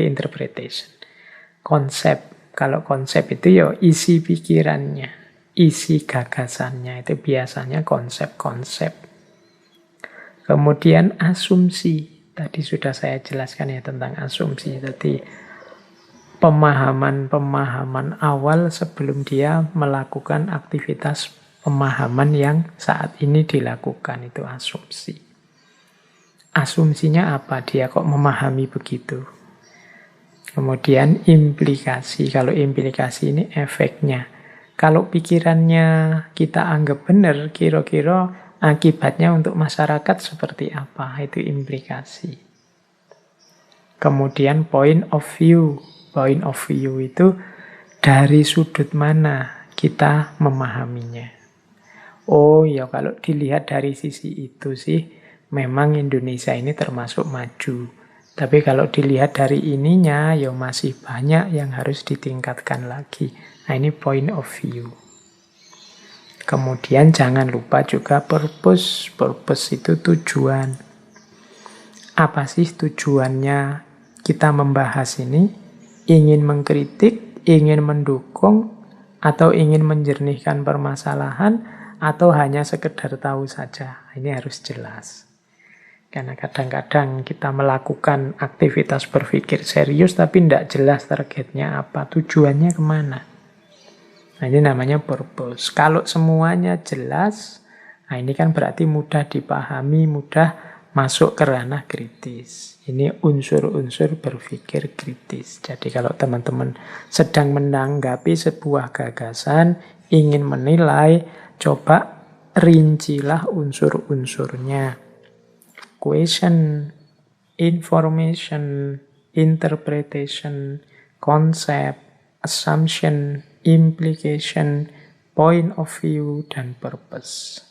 interpretation. Konsep, kalau konsep itu ya isi pikirannya, isi gagasannya, itu biasanya konsep-konsep. Kemudian asumsi, tadi sudah saya jelaskan ya tentang asumsi. Tadi pemahaman-pemahaman awal sebelum dia melakukan aktivitas pemahaman yang saat ini dilakukan, itu asumsi. Asumsinya apa? Dia kok memahami begitu? Kemudian implikasi. Kalau implikasi ini efeknya. Kalau pikirannya kita anggap benar, kira-kira akibatnya untuk masyarakat seperti apa? Itu implikasi. Kemudian point of view. Point of view itu dari sudut mana kita memahaminya. Oh ya, kalau dilihat dari sisi itu sih, memang Indonesia ini termasuk maju. Tapi kalau dilihat dari ininya, ya masih banyak yang harus ditingkatkan lagi. Nah, ini point of view. Kemudian jangan lupa juga purpose. Purpose itu tujuan. Apa sih tujuannya kita membahas ini? Ingin mengkritik, ingin mendukung, atau ingin menjernihkan permasalahan, atau hanya sekedar tahu saja. Ini harus jelas. Karena kadang-kadang kita melakukan aktivitas berpikir serius, tapi tidak jelas targetnya apa, tujuannya kemana. Nah, ini namanya purpose. Kalau semuanya jelas, nah ini kan berarti mudah dipahami, mudah masuk ke ranah kritis. Ini unsur-unsur berpikir kritis. Jadi kalau teman-teman sedang menanggapi sebuah gagasan, ingin menilai, coba rincilah unsur-unsurnya. Question, information, interpretation, concept, assumption, implication, point of view, dan purpose.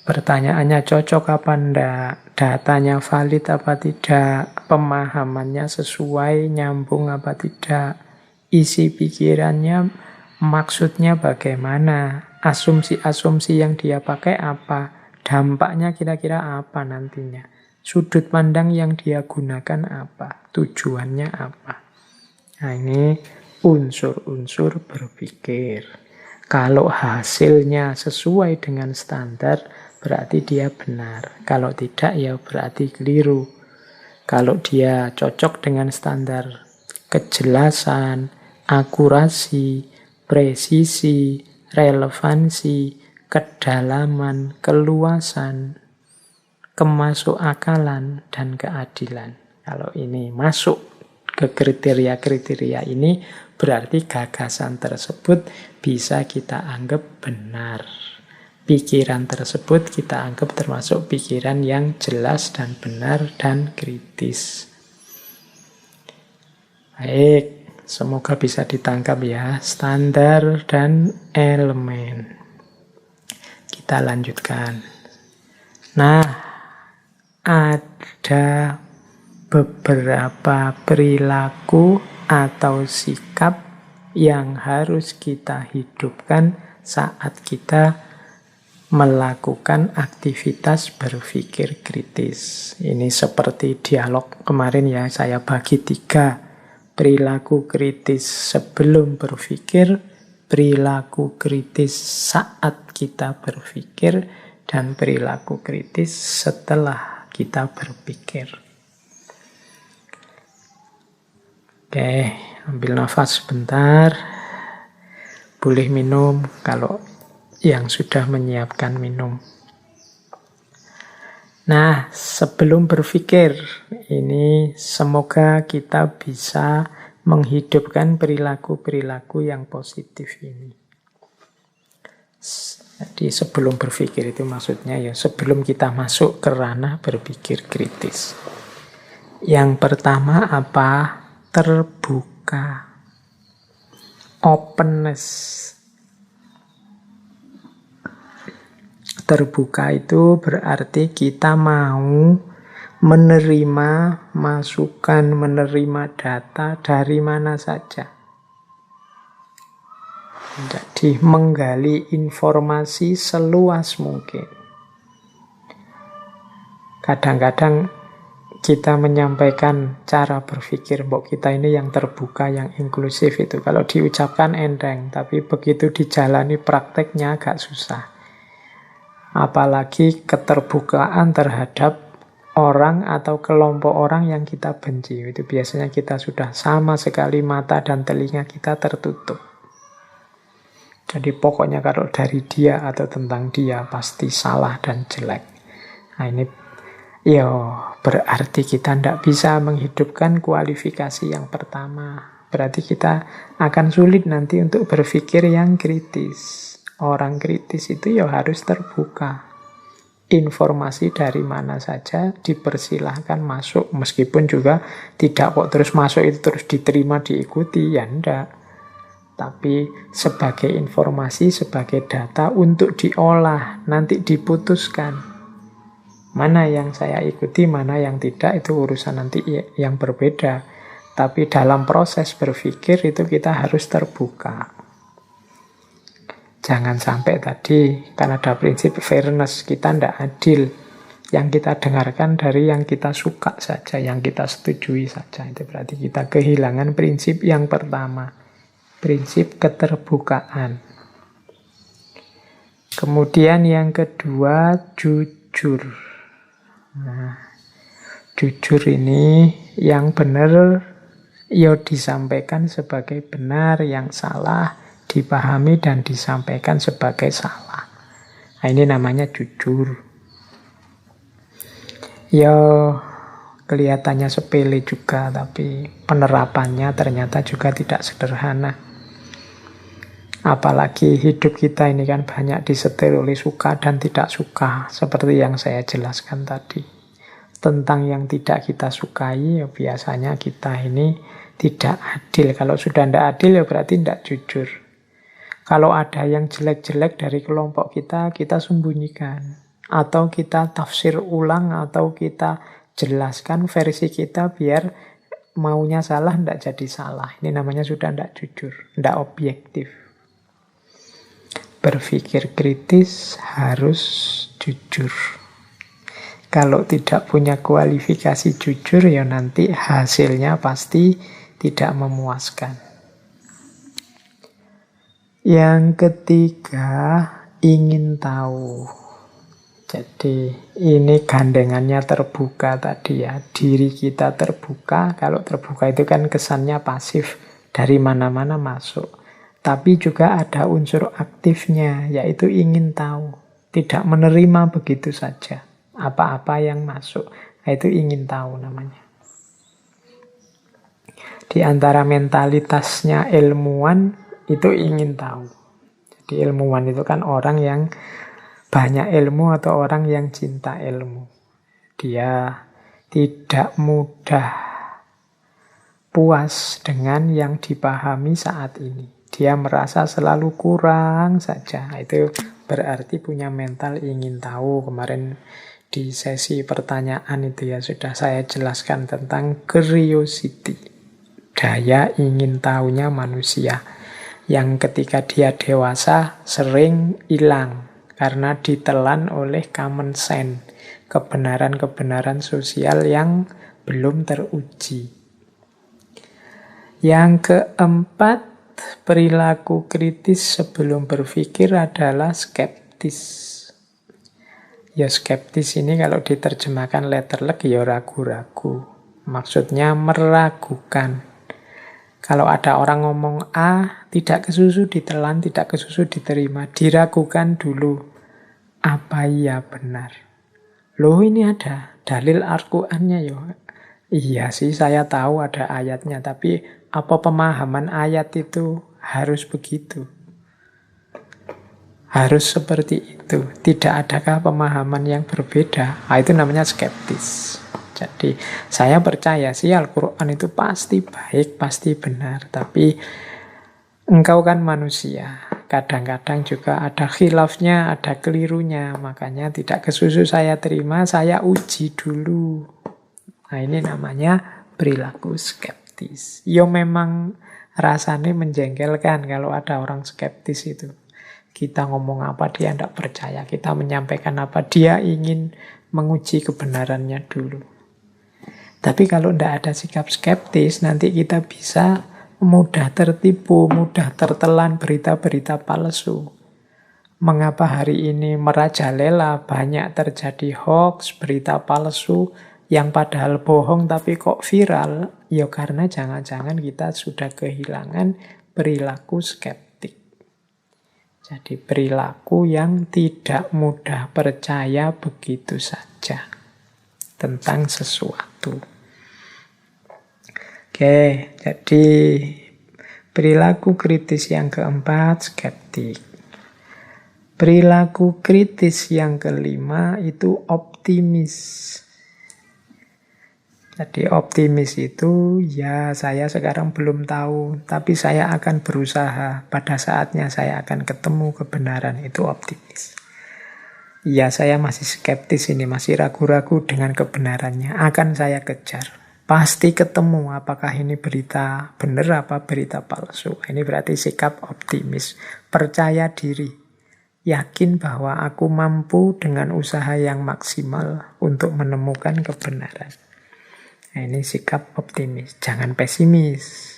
Pertanyaannya cocok apa enggak, datanya valid apa tidak, pemahamannya sesuai, nyambung apa tidak, isi pikirannya, maksudnya bagaimana, asumsi-asumsi yang dia pakai apa, dampaknya kira-kira apa nantinya, sudut pandang yang dia gunakan apa, tujuannya apa. Nah, ini unsur-unsur berpikir. Kalau hasilnya sesuai dengan standar, berarti dia benar. Kalau tidak, ya berarti keliru. Kalau dia cocok dengan standar kejelasan, akurasi, presisi, relevansi, kedalaman, keluasan, kemasukakalan, dan keadilan. Kalau ini masuk ke kriteria-kriteria ini, berarti gagasan tersebut bisa kita anggap benar. Pikiran tersebut kita anggap termasuk pikiran yang jelas dan benar dan kritis. Baik, semoga bisa ditangkap ya, standar dan elemen. Kita lanjutkan. Nah, ada beberapa perilaku atau sikap yang harus kita hidupkan saat kita melakukan aktivitas berpikir kritis. Ini seperti dialog kemarin ya, saya bagi 3. Perilaku kritis sebelum berpikir, perilaku kritis saat kita berpikir, dan perilaku kritis setelah kita berpikir. Oke, ambil nafas sebentar. Boleh minum kalau yang sudah menyiapkan minum. Nah, sebelum berpikir, ini semoga kita bisa menghidupkan perilaku-perilaku yang positif ini. Jadi sebelum berpikir itu maksudnya ya sebelum kita masuk ke ranah berpikir kritis. Yang pertama apa? Terbuka. Openness. Terbuka itu berarti kita mau menerima masukan, menerima data dari mana saja. Jadi menggali informasi seluas mungkin. Kadang-kadang kita menyampaikan cara berpikir mbok kita ini yang terbuka, yang inklusif itu. Kalau diucapkan enteng, tapi begitu dijalani prakteknya agak susah. Apalagi keterbukaan terhadap orang atau kelompok orang yang kita benci. Itu biasanya kita sudah sama sekali mata dan telinga kita tertutup. Jadi pokoknya kalau dari dia atau tentang dia pasti salah dan jelek. Nah ini ya berarti kita tidak bisa menghidupkan kualifikasi yang pertama. Berarti kita akan sulit nanti untuk berpikir yang kritis. Orang kritis itu ya harus terbuka. Informasi dari mana saja dipersilahkan masuk. Meskipun juga tidak kok terus masuk itu terus diterima, diikuti. Ya enggak. Tapi sebagai informasi, sebagai data untuk diolah, nanti diputuskan. Mana yang saya ikuti, mana yang tidak, itu urusan nanti yang berbeda. Tapi dalam proses berpikir itu kita harus terbuka. Jangan sampai tadi, kan ada prinsip fairness, kita tidak adil. Yang kita dengarkan dari yang kita suka saja, yang kita setujui saja. Itu berarti kita kehilangan prinsip yang pertama. Prinsip keterbukaan. Kemudian yang kedua, jujur. Nah, jujur ini yang benar ya disampaikan sebagai benar, yang salah dipahami dan disampaikan sebagai salah. Nah, ini namanya jujur. Ya kelihatannya sepele juga, tapi penerapannya ternyata juga tidak sederhana. Apalagi hidup kita ini kan banyak disetir oleh suka dan tidak suka. Seperti yang saya jelaskan tadi. Tentang yang tidak kita sukai, ya biasanya kita ini tidak adil. Kalau sudah tidak adil, ya berarti tidak jujur. Kalau ada yang jelek-jelek dari kelompok kita, kita sembunyikan. Atau kita tafsir ulang, atau kita jelaskan versi kita biar maunya salah, tidak jadi salah. Ini namanya sudah tidak jujur, tidak objektif. Berpikir kritis harus jujur. Kalau tidak punya kualifikasi jujur, ya nanti hasilnya pasti tidak memuaskan. Yang ketiga, ingin tahu. Jadi ini gandengannya terbuka tadi ya. Diri kita terbuka. Kalau terbuka itu kan kesannya pasif. Dari mana-mana masuk. Tapi juga ada unsur aktifnya, yaitu ingin tahu. Tidak menerima begitu saja apa-apa yang masuk. Nah, itu ingin tahu namanya. Di antara mentalitasnya ilmuwan, itu ingin tahu. Jadi ilmuwan itu kan orang yang banyak ilmu atau orang yang cinta ilmu. Dia tidak mudah puas dengan yang dipahami saat ini. Dia merasa selalu kurang saja. Itu berarti punya mental ingin tahu. Kemarin di sesi pertanyaan itu ya sudah saya jelaskan tentang curiosity. Daya ingin tahunya manusia. Yang ketika dia dewasa sering hilang. Karena ditelan oleh common sense. Kebenaran-kebenaran sosial yang belum teruji. Yang keempat, perilaku kritis sebelum berpikir adalah skeptis. Ya skeptis ini kalau diterjemahkan letterlek ya ragu-ragu. Maksudnya meragukan. Kalau ada orang ngomong A, tidak kesusu ditelan, tidak kesusu diterima. Diragukan dulu. Apa iya benar? Loh ini ada dalil Al-Qur'annya ya. Iya sih saya tahu ada ayatnya, tapi apa pemahaman ayat itu harus begitu? Harus seperti itu. Tidak adakah pemahaman yang berbeda? Nah, itu namanya skeptis. Jadi saya percaya sih Al-Quran itu pasti baik, pasti benar. Tapi engkau kan manusia. Kadang-kadang juga ada khilafnya, ada kelirunya. Makanya tidak kesusu saya terima, saya uji dulu. Nah ini namanya perilaku skeptis. Ya memang rasanya menjengkelkan kalau ada orang skeptis itu. Kita ngomong apa dia tidak percaya. Kita menyampaikan apa dia ingin menguji kebenarannya dulu. Tapi kalau tidak ada sikap skeptis, nanti kita bisa mudah tertipu, mudah tertelan berita-berita palsu. Mengapa hari ini merajalela banyak terjadi hoax, berita palsu, yang padahal bohong tapi kok viral? Ya karena jangan-jangan kita sudah kehilangan perilaku skeptik. Jadi perilaku yang tidak mudah percaya begitu saja tentang sesuatu. Oke, jadi perilaku kritis yang keempat, skeptik. Perilaku kritis yang kelima itu optimis. Jadi optimis itu ya saya sekarang belum tahu, tapi saya akan berusaha. Pada saatnya saya akan ketemu kebenaran, itu optimis. Ya saya masih skeptis ini, masih ragu-ragu dengan kebenarannya. Akan saya kejar. Pasti ketemu apakah ini berita benar apa berita palsu. Ini berarti sikap optimis. Percaya diri. Yakin bahwa aku mampu dengan usaha yang maksimal untuk menemukan kebenaran. Nah, ini sikap optimis. Jangan pesimis.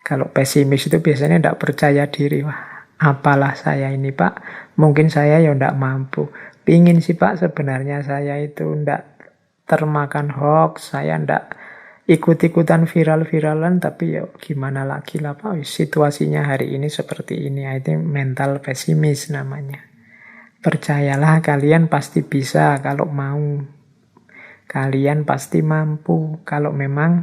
Kalau pesimis itu biasanya tidak percaya diri. Wah, apalah saya ini Pak. Mungkin saya ya tidak mampu. Pingin sih Pak sebenarnya saya itu tidak termakan hoax. Saya tidak ikut-ikutan viral-viralan. Tapi ya gimana lagi lah Pak. Situasinya hari ini seperti ini. Itu mental pesimis namanya. Percayalah kalian pasti bisa kalau mau. Kalian pasti mampu kalau memang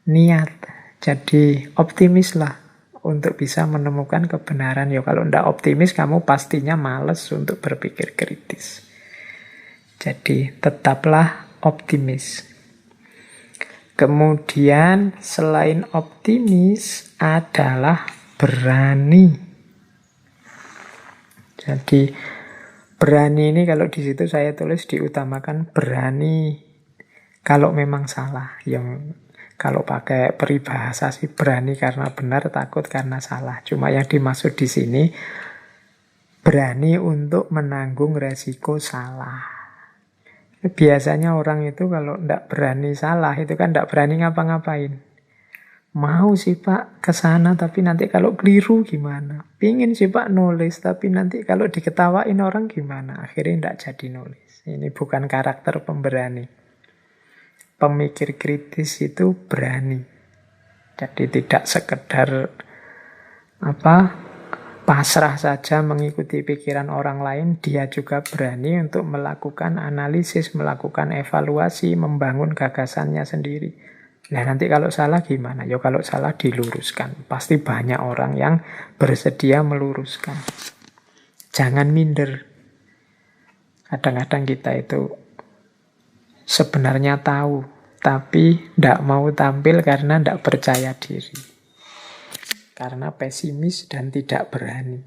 niat. Jadi optimislah untuk bisa menemukan kebenaran. Ya kalau tidak optimis kamu pastinya males untuk berpikir kritis. Jadi tetaplah optimis. Kemudian selain optimis adalah berani. Jadi berani ini kalau di situ saya tulis diutamakan berani. Kalau memang salah, yang kalau pakai peribahasa sih berani karena benar, takut karena salah. Cuma yang dimaksud di sini berani untuk menanggung resiko salah. Biasanya orang itu kalau tidak berani salah, itu kan tidak berani ngapa-ngapain. Mau sih Pak ke sana, tapi nanti kalau keliru gimana? Pingin sih Pak nulis, tapi nanti kalau diketawain orang gimana? Akhirnya tidak jadi nulis. Ini bukan karakter pemberani. Pemikir kritis itu berani. Jadi tidak sekedar pasrah saja mengikuti pikiran orang lain, dia juga berani untuk melakukan analisis, melakukan evaluasi, membangun gagasannya sendiri. Nah nanti kalau salah gimana? Ya kalau salah diluruskan. Pasti banyak orang yang bersedia meluruskan. Jangan minder. Kadang-kadang kita itu sebenarnya tahu, tapi tidak mau tampil karena tidak percaya diri. Karena pesimis dan tidak berani.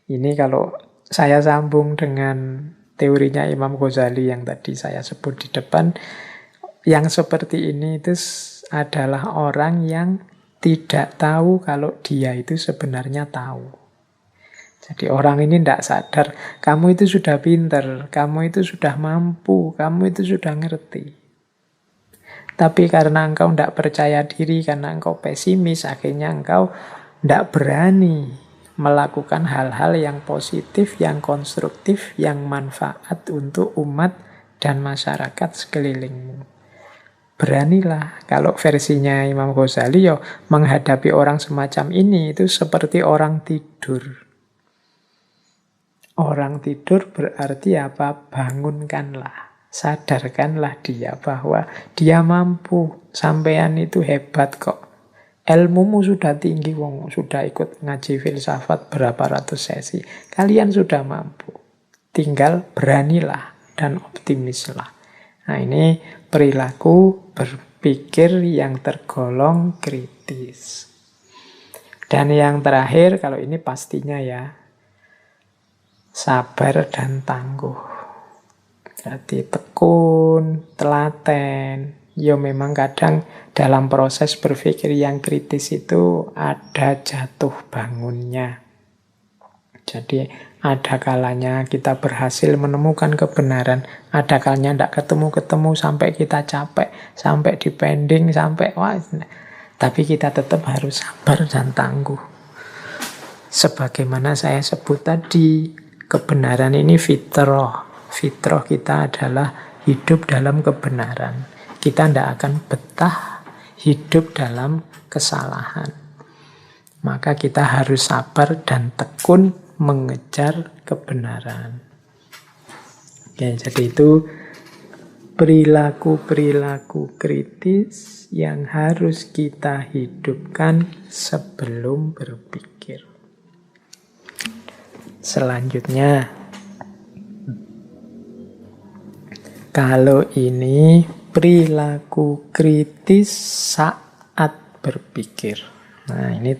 Ini kalau saya sambung dengan teorinya Imam Ghazali yang tadi saya sebut di depan, yang seperti ini itu adalah orang yang tidak tahu kalau dia itu sebenarnya tahu. Jadi orang ini tidak sadar, kamu itu sudah pinter, kamu itu sudah mampu, kamu itu sudah ngerti. Tapi karena engkau tidak percaya diri, karena engkau pesimis, akhirnya engkau tidak berani melakukan hal-hal yang positif, yang konstruktif, yang manfaat untuk umat dan masyarakat sekelilingmu. Beranilah. Kalau versinya Imam Ghazali, ya menghadapi orang semacam ini itu seperti orang tidur. Orang tidur berarti apa? Bangunkanlah. Sadarkanlah dia bahwa dia mampu. Sampean itu hebat kok. Ilmumu sudah tinggi, wong sudah ikut ngaji filsafat berapa ratus sesi. Kalian sudah mampu. Tinggal beranilah dan optimislah. Nah ini perilaku berpikir yang tergolong kritis. Dan yang terakhir, kalau ini pastinya ya, sabar dan tangguh. Jadi tekun, telaten. Ya memang kadang dalam proses berpikir yang kritis itu ada jatuh bangunnya. Jadi Ada kalanya kita berhasil menemukan kebenaran, ada kalanya tidak ketemu-ketemu sampai kita capek, sampai dipending, sampai wah. Tapi kita tetap harus sabar dan tangguh. Sebagaimana saya sebut tadi, kebenaran ini fitrah. Fitrah kita adalah hidup dalam kebenaran. Kita tidak akan betah hidup dalam kesalahan. Maka kita harus sabar dan tekun mengejar kebenaran. Oke, jadi itu perilaku-perilaku kritis yang harus kita hidupkan sebelum berpikir. Selanjutnya, kalau ini perilaku kritis saat berpikir. Nah, ini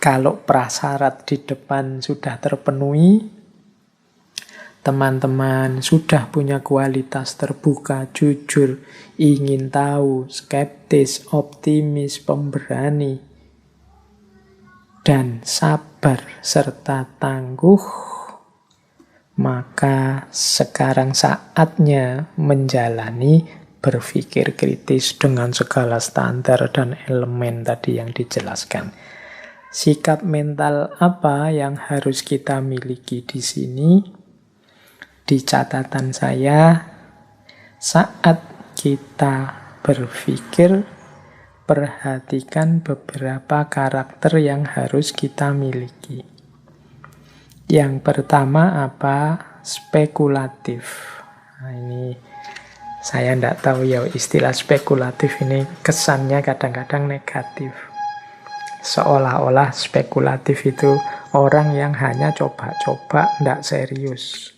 kalau prasyarat di depan sudah terpenuhi, teman-teman sudah punya kualitas terbuka, jujur, ingin tahu, skeptis, optimis, pemberani, dan sabar serta tangguh, maka sekarang saatnya menjalani berpikir kritis dengan segala standar dan elemen tadi yang dijelaskan. Sikap mental apa yang harus kita miliki di sini? Di catatan saya, saat kita berpikir, perhatikan beberapa karakter yang harus kita miliki. Yang pertama apa? Spekulatif. Nah, ini saya tidak tahu ya, istilah spekulatif ini kesannya kadang-kadang negatif. Seolah-olah spekulatif itu orang yang hanya coba-coba, tidak serius.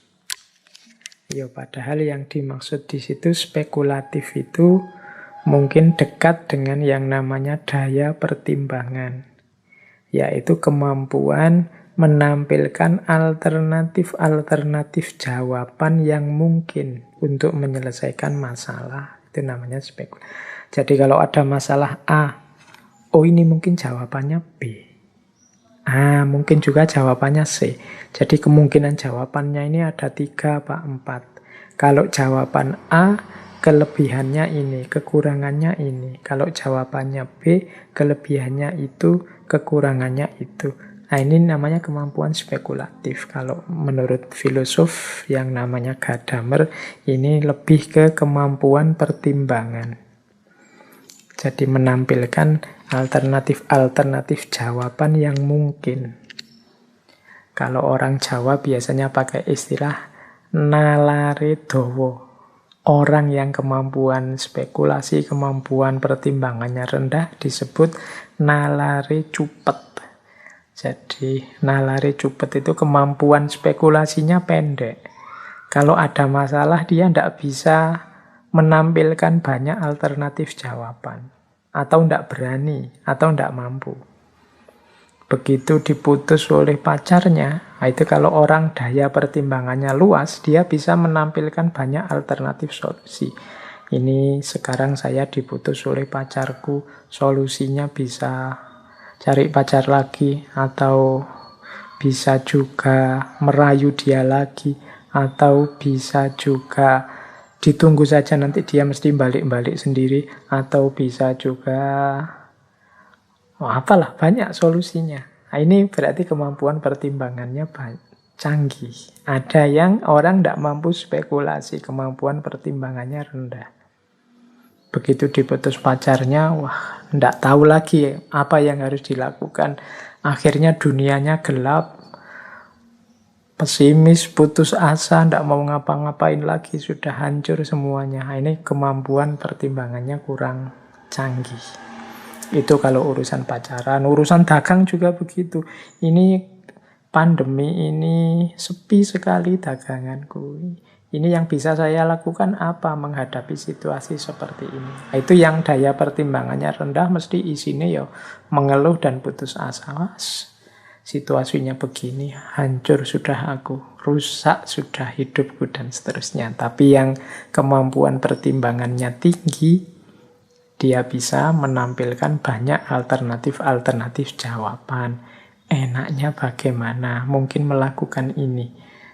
Ya, padahal yang dimaksud di situ spekulatif itu mungkin dekat dengan yang namanya daya pertimbangan, yaitu kemampuan menampilkan alternatif-alternatif jawaban yang mungkin untuk menyelesaikan masalah. Itu namanya spekulatif. Jadi kalau ada masalah A, oh ini mungkin jawabannya B. Mungkin juga jawabannya C. Jadi kemungkinan jawabannya ini ada 3, Pak, 4. Kalau jawaban A, kelebihannya ini, kekurangannya ini. Kalau jawabannya B, kelebihannya itu, kekurangannya itu. Nah, ini namanya kemampuan spekulatif. Kalau menurut filosof yang namanya Gadamer, ini lebih ke kemampuan pertimbangan. Jadi menampilkan alternatif-alternatif jawaban yang mungkin. Kalau orang Jawa biasanya pakai istilah nalare dawa. Orang yang kemampuan spekulasi, kemampuan pertimbangannya rendah disebut nalare cupet. Jadi nalare cupet itu kemampuan spekulasinya pendek. Kalau ada masalah dia tidak bisa menampilkan banyak alternatif jawaban. Atau tidak berani, atau tidak mampu. Begitu diputus oleh pacarnya, itu kalau orang daya pertimbangannya luas, dia bisa menampilkan banyak alternatif solusi. Ini sekarang saya diputus oleh pacarku, solusinya bisa cari pacar lagi, atau bisa juga merayu dia lagi, atau bisa juga ditunggu saja nanti dia mesti balik-balik sendiri, atau bisa juga apalah, banyak solusinya. Nah, ini berarti kemampuan pertimbangannya canggih. Ada yang orang tidak mampu spekulasi, kemampuan pertimbangannya rendah. Begitu diputus pacarnya, wah, tidak tahu lagi apa yang harus dilakukan. Akhirnya dunianya gelap, pesimis, putus asa, tidak mau ngapa-ngapain lagi, sudah hancur semuanya. Nah, ini kemampuan pertimbangannya kurang canggih. Itu kalau urusan pacaran. Urusan dagang juga begitu. Ini pandemi ini sepi sekali daganganku. Ini yang bisa saya lakukan apa menghadapi situasi seperti ini. Nah, itu yang daya pertimbangannya rendah mesti isinya ya mengeluh dan putus asa. Situasinya begini, hancur sudah aku, rusak sudah hidupku dan seterusnya. Tapi yang kemampuan pertimbangannya tinggi, dia bisa menampilkan banyak alternatif-alternatif jawaban. enaknya bagaimana, mungkin melakukan ini.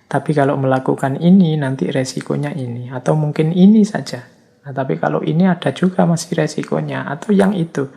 Tapi kalau melakukan ini, nanti resikonya ini. Atau mungkin ini saja. Nah, tapi kalau ini ada juga masih resikonya. Atau yang itu.